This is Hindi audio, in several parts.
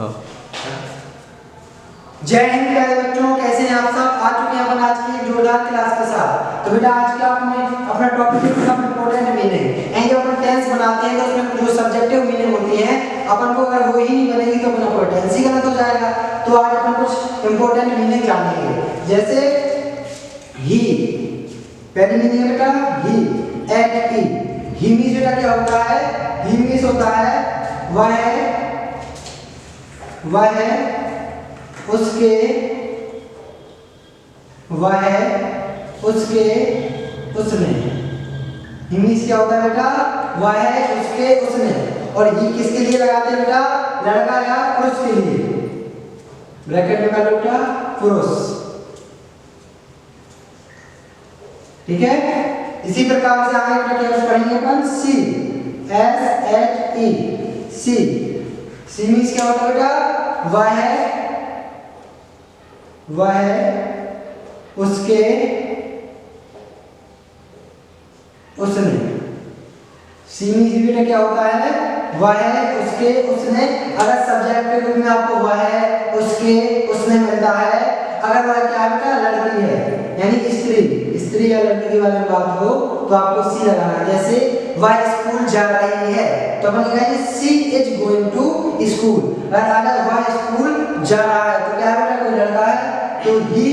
हाँ। जय हिंद प्यारे बच्चों, कैसे हैं आप सब। आ चुके हैं अपन आज की जोरदार क्लास के साथ। तो बेटा आज का अपना टॉपिक है इंपॉर्टेंट मीनिंग। एंड जब अपन टेंस बनाते हैं तो उसमें जो सब्जेक्टिव मीनिंग होती है अपन को अगर वो ही नहीं बनेगी तो अपना पूरा टेंस ही गलत हो जाएगा। तो आज अपन कुछ इंपॉर्टेंट मीनिंग जानेंगे। जैसे ही, पहली मीनिंग है बेटा ही, एट ई। ही मीन्स बेटा क्या होता है? ही मीन्स होता है वह उसके उसने। ही मीन्स क्या होता है बेटा? वह उसके उसने। और ही किसके लिए लगाते हैं बेटा? लड़का या पुरुष के लिए। ब्रैकेट में डालो बेटा पुरुष। ठीक है। इसी प्रकार से आगे बेटा क्या पढ़ेंगे अपन? सी, एस एच ई, सी। सी मीन्स क्या होता है बेटा? वह उसके उसने। सी मीन्स बेटा क्या होता है? वह उसके उसने। अगर सब्जेक्ट के रूप में आपको वह उसके उसने मिलता है, अगर वह क्या बेटा? लड़की है यानी स्त्री या लड़की के बारे में बात हो तो आपको सी लगाना। जैसे वह स्कूल जा रही है तो अपन कहेंगे सी इज गोइंग टू स्कूल। अगर वह स्कूल जा रहा है तो क्या बेटा? कोई लड़का है तो he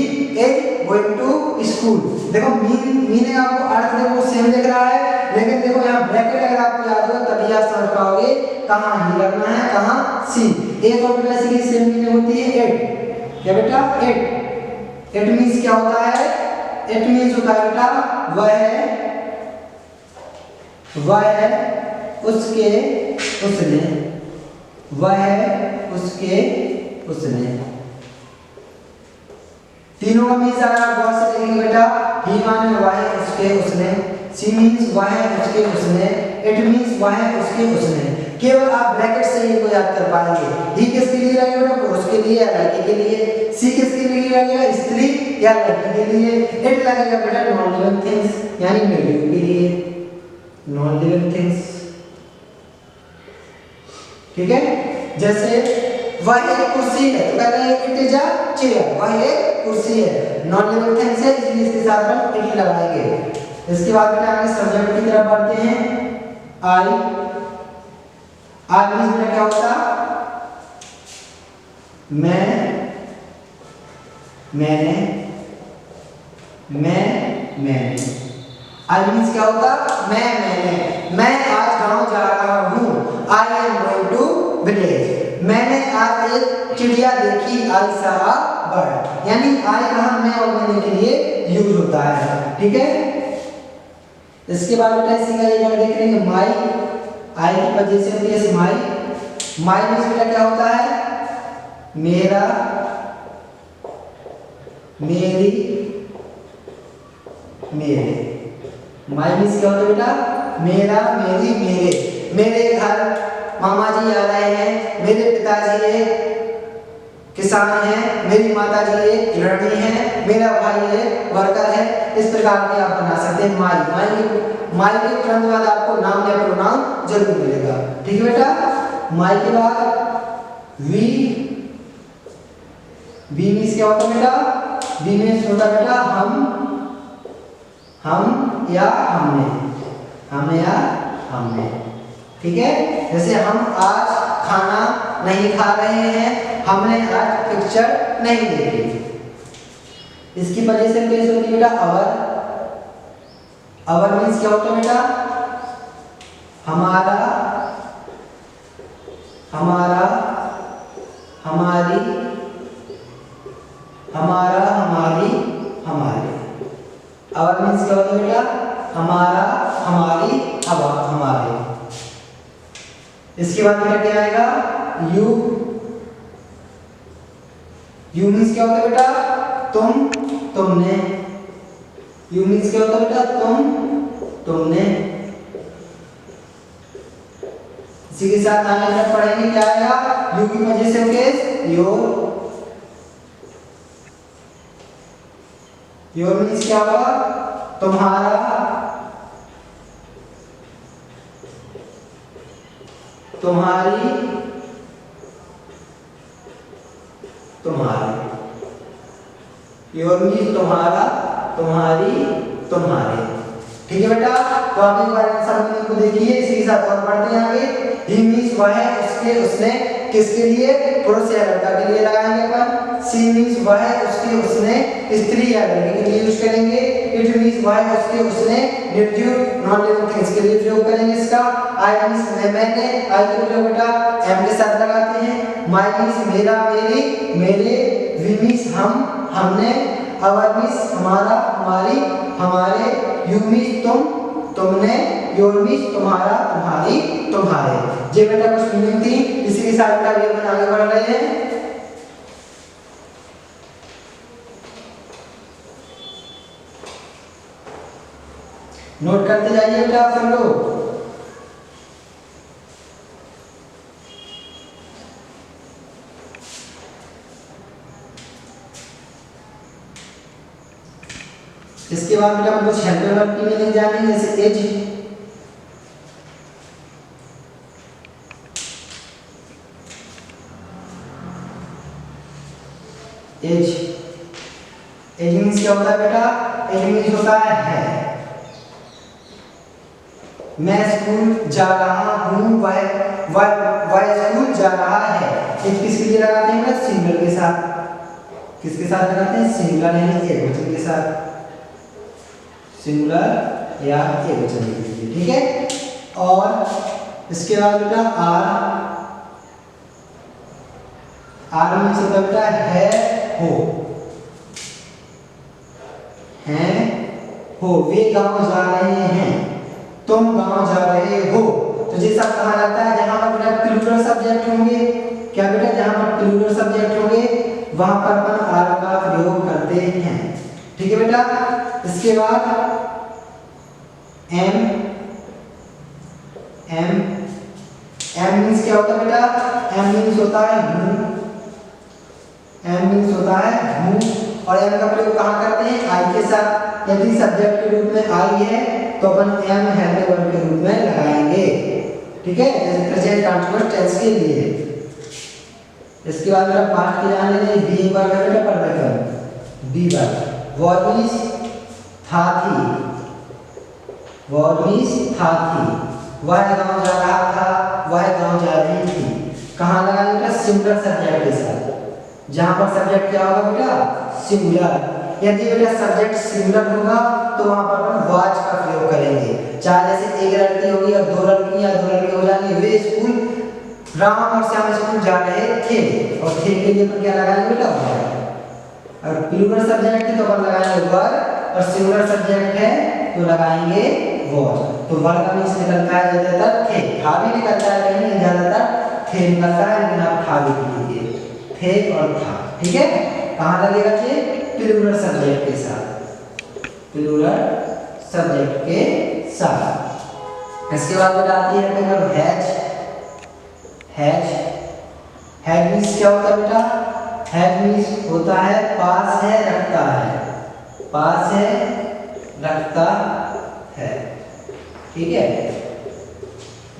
is going to school. देखो मीनिंग आपको अर्थ देखो सेम दिख रहा है, लेकिन देखो यहाँ ब्रैकेट अगर आपको याद होगा तभी आप समझ पाओगे कहाँ ही लगना है, कहाँ सी। एक और बेटा इसी की सेम मीनिंग होती है एट। क्या बेटा? एट मीन्स क्या होता है? इट मीन्स होता है बेटा वह उसके उसने। वह उसके उसने। तीनों का मीन्स अगर आप गौर से देखेंगे बेटा, ही माने वह उसके उसने, सी मीन्स वह उसके उसने, इट मीन्स वह उसके उसने। केवल आप ब्रैकेट से ही को याद कर पाएंगे। ही किसके लिए लगेगा? पुरुष के लिए या लड़के के लिए। सी किसके लिए लगेगा? स्त्री या लड़की के लिए। इट लगेगा बेटा नॉन लिविंग थिंग्स यानी निर्जीव के लिए, नॉन लिविंग थिंग्स। ठीक है। जैसे वह एक कुर्सी है तो कहते हैं इट इज अ चेयर। वह एक कुर्सी है, नॉन लिविंग थिंग्स है, इसलिए इसके साथ हम इट लगाएंगे। इसके बाद बेटा आगे सब्जेक्ट की तरफ बढ़ते हैं। आई मीन्स बेटा क्या होता? मैंने। आई मीन्स क्या होता? मैं आज गांव जा रहा हूँ। I am going to village. मैंने आज एक चिड़िया देखी। I saw a bird. यानी आई कहाँ मैं और मैंने के लिए यूज होता है। ठीक है। इसके बाद बेटा इसी का एक देख रहे हैं माई। आई की वजह से होती है माई। माई मीन्स बेटा क्या होता है? मेरा, मेरी, मेरे। माई मीन्स क्या होता है बेटा? मेरा, मेरी, मेरे। मेरे घर मामा जी आ रहे हैं, मेरे पिताजी एक किसान हैं, मेरी माता जी एक गृहिणी है, मेरा भाई एक वर्कर है। इस प्रकार के आप बना सकते हैं माई के तुरंत बाद आपको नाम या प्रोनाउन जरूर मिलेगा। ठीक है बेटा। माई के बाद वी मीन्स क्या होता है बेटा? वी मीन्स होता है बेटा हम या हमने। ठीक है। जैसे हम आज खाना नहीं खा रहे हैं, हमने आज पिक्चर नहीं देखी। इसकी वजह से कैसे होती है बेटा? अवर मीन्स क्या होता है बेटा? हमारा, हमारी, हमारे। अवर मीन्स क्या होता है बेटा? हमारा, हमारी, हमारे। इसके बाद बेटा क्या आएगा? यू मीन्स क्या होता है बेटा? तुम, तुमने। यू मीन्स क्या होता है बेटा? तुमने। इसी के साथ आगे तक पढ़ेंगे क्या आएगा? यू की वजह से केस योर। योर मीन्स क्या होगा? तुम्हारा, तुम्हारी, तुम्हारे, योर मीन्स तुम्हारा, तुम्हारी, तुम्हारे। ठीक है बेटा, तो आप एक बार आंसर मीनिंग को देखिए, इसी के साथ और पढ़ते हैं आगे। ही मीन्स वह, उसके, उसने, किसके लिए, पुरुष या लड़का के लिए लगाएंगे अपन। सी मीन्स वह, उसके, उसने, स्त्री या लड़के के लिए यूज करेंगे। इट मीन्स वह, उसके, उसने, निर्जीव नॉन लिविंग थिंग्स के लिए प्रयोग करेंगे इसका। आई मीन्स मैंने, आई का प्रयोग बेटा एम के साथ लगाते हैं। माई मीन्स मेरा, मेरी, मेरे। वी मीन्स हम, हमने। अवर मीन्स हमारा, हमारी, हमारे। यू मीन्स तुम, तुमने। योर मीन्स तुम्हारा, तुम्हारी, तुम्हारे। ये बेटा कुछ मीनिंग थी, इसी के साथ बेटा ये अपन आगे बढ़ रहे हैं। नोट करते जाइए बेटा आप सब लोग। इसके बाद बेटा हम कुछ हेल्पर वर्ब की मीनिंग जानेंगे, जैसे एज। एज, एज मीन्स क्या होता है बेटा? एज मीन्स होता है। मैं स्कूल जा रहा हूँ, वह स्कूल जा रहा है। एज किसके लिए लगाते हैं बेटा? सिंगुलर के साथ। किसके साथ लगाते हैं? सिंगुलर यानी एकवचन के साथ, सिंगुलर या एकवचन के लिए। ठीक है, और इसके बाद बेटा आर मीन्स होता है बेटा है, हो, हैं, हो। वे गांव जा रहे हैं, तुम गांव जा रहे हो। तो ये सब कहाँ लगता है? जहां पर बेटा प्लूरल सब्जेक्ट होंगे। क्या बेटा? जहां पर प्लूरल सब्जेक्ट होंगे वहां पर अपन आर का प्रयोग करते हैं। ठीक है बेटा, इसके बाद एम, एम, एम मीन्स क्या होता है बेटा? एम मीन्स होता है हूँ, एम मीन्स होता है हूँ। और एम का प्रयोग कहाँ करते हैं? आई के साथ। यदि सब्जेक्ट के रूप में आई है तो अपन एम हेल्पर वर्ब के रूप में लगाएंगे। ठीक है, जैसे प्रेजेंट कंटीन्यूअस टेंस के लिए। इसके बाद मेरा पास्ट के जान लेंगे। बी वर्ब है बेटा perfect, be verb. Was means था, थी, वॉज मीन्स था, थी। वह गांव जा रहा था, वह गांव जा रही थी। कहाँ लगाएंगे बेटा? सिंगुलर सब्जेक्ट के साथ। जहां पर सब्जेक्ट क्या होगा बेटा? सिंगुलर। यदि बेटा सब्जेक्ट सिंगुलर होगा तो वहां पर अपन वाज का प्रयोग करेंगे। चाहे जैसे एक लड़की होगी और दो लड़की या दो लड़के हो जाएंगे। वे स्कूल राम और श्याम स्कूल जा रहे थे, और थे के लिए अपन क्या लगाएंगे बेटा? वर। और प्लूरल सब्जेक्ट है तो अपन लगाएंगे वर, और सिंगुलर सब्जेक्ट है तो लगाएंगे वर। तो वर का मीन्स निकलता है ज्यादातर थे, था भी निकलता है कहीं, ज्यादातर थे निकलता है, लेकिन आप था भी लीजिए, थे और था। ठीक है, कहाँ लगेगा ये? प्लूरल सब्जेक्ट के साथ, प्लूरल सब्जेक्ट के साथ। इसके बाद बेटा आती है फिर हैज। हैज, हैज मीन्स क्या होता है बेटा? हैज मीन्स होता है पास है, रखता है, पास है, रखता है। ठीक है,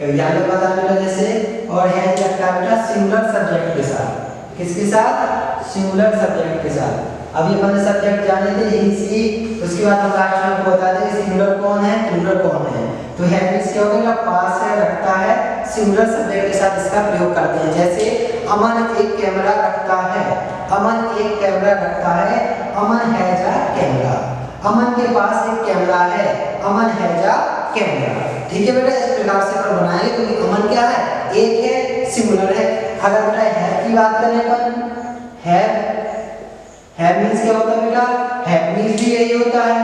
एग्जाम्पल बता बेटा जैसे, और हैज रखता है बेटा सिंगुलर सब्जेक्ट के साथ। किसके साथ? सिंगुलर सब्जेक्ट के साथ। अभी अपन सब्जेक्ट जाने थे ही सी, उसके बाद हम लास्ट में आपको बता दें सिंगुलर कौन है, प्लूरल कौन है। तो हैज मीन्स क्या होगा? पास है, रखता है, सिंगुलर सब्जेक्ट के साथ इसका प्रयोग करते हैं। जैसे अमन एक कैमरा रखता है, अमन एक कैमरा रखता है, अमन हैज अ कैमरा। अमन के पास एक कैमरा है, अमन हैज अ कैमरा। ठीक है बेटा, इस प्रकार से अपन बनाएंगे क्योंकि अमन क्या है? एक है, सिंगुलर है। अगर बेटा हैव की बात करें अपन, हैव मीन्स क्या होता है बेटा? हैव मीन्स भी यही होता है,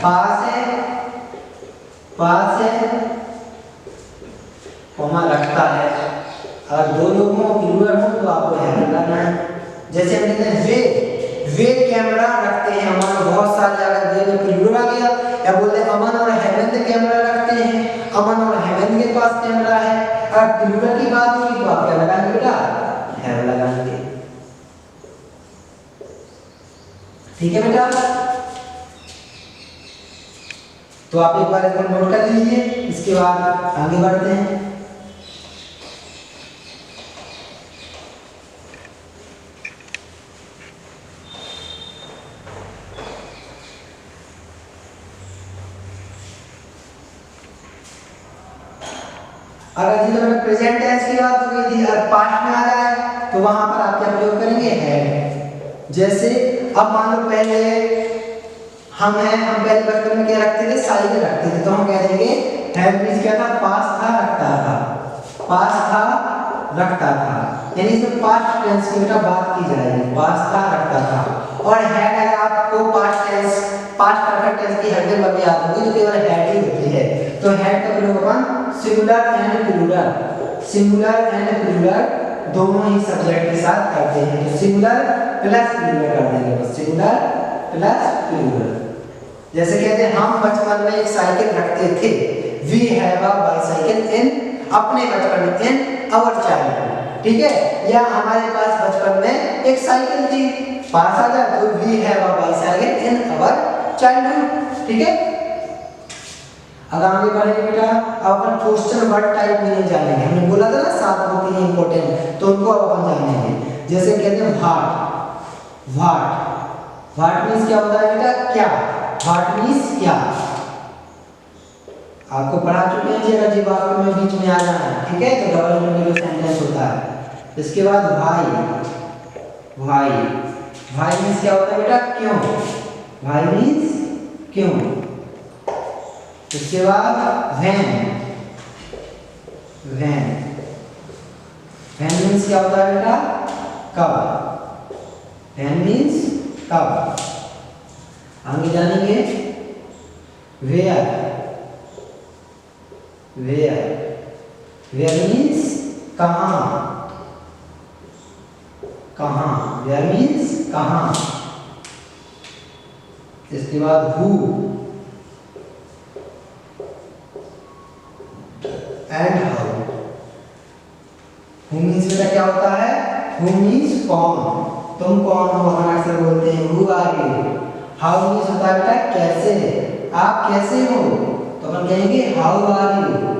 पास है, पास है, कॉमा रखता है। अगर दो लोगों को प्लूरल हो तो आपको हैव लगाना है। जैसे हम कहते हैं वे कैमरा रखते हैं, अमन बहुत सारे अगर वे में प्लूरल आ गया, या बोलते हैं अमन और हेमंत कैमरा रखते हैं, अमन और हेमंत के पास कैमरा है। अगर प्लूरल की बात होगी तो आप क्या लगाएंगे बेटा? हैव लगाएंगे। ठीक है बेटा, तो आप एक बार इसको नोट कर लीजिए, इसके बाद आगे बढ़ते हैं। अगर जी तो प्रेजेंट टेंस की बात हो गई थी, अगर पास्ट में आ जाए तो वहां पर आप क्या प्रयोग करेंगे, हैड। जैसे अब मान लो पहले हम पहले बचपन में क्या रखते थे, साइकिल रखते थे, तो हम कह देंगे हैड मींस क्या था, पास था रखता था, पास था रखता था, यानी इसमें पास्ट टेंस की बेटा बात की जाएगी, पास था रखता था। और हैड अगर आपको past tense, past perfect tense की हेड वर्ब याद होगी तो केवल हैड ही होती है। तो हैड का प्रयोग अपन singular and plural, singular and plural दोनों ही सब्जेक्ट के साथ करते हैं। तो सिंगुलर प्लस प्लूरल कर देंगे, बस सिंगुलर प्लस प्लूरल। जैसे कहते हैं हम बचपन में एक साइकिल रखते थे, वी हैव अ बाइसाइकिल इन, अपने बचपन में, इन आवर चाइल्डहुड, ठीक है। या हमारे पास बचपन में एक साइकिल थी, पास आ जाए तो we have a bicycle in our childhood, ठीक है। अब आगे बढ़ेंगे बेटा, अब अपन क्वेश्चन वर्ड टाइप मीनिंग जानेंगे। हमने बोला था ना 7 होती हैं इंपॉर्टेंट, तो उनको अब अपन जानेंगे। जैसे कहते हैं व्हाट, व्हाट, व्हाट मींस क्या होता है बेटा, क्या, व्हाट मींस क्या। आपको पढ़ा चुके हैं जी, अगर जी वाक्य में बीच में आ जाना है, ठीक है, तो डबल मीनिंग सेंटेंस होता है। इसके बाद व्हाई, व्हाई, व्हाई मींस क्या होता है बेटा, क्यों, व्हाई मींस क्यों। इसके बाद व्हेन, व्हेन, व्हेन मींस क्या होता है बेटा, कब, व्हेन मींस कब। आगे जानेंगे वेयर, वेयर, वेयर मींस कहाँ, कहाँ, वेयर मींस कहाँ। इसके बाद who and how, who means बेटा क्या होता है, हु मींस कौन, तुम कौन हो, हम अक्सर बोलते हैं who are you. How means होता है बेटा कैसे, आप कैसे हो, तो अपन कहेंगे हाउ आर यू।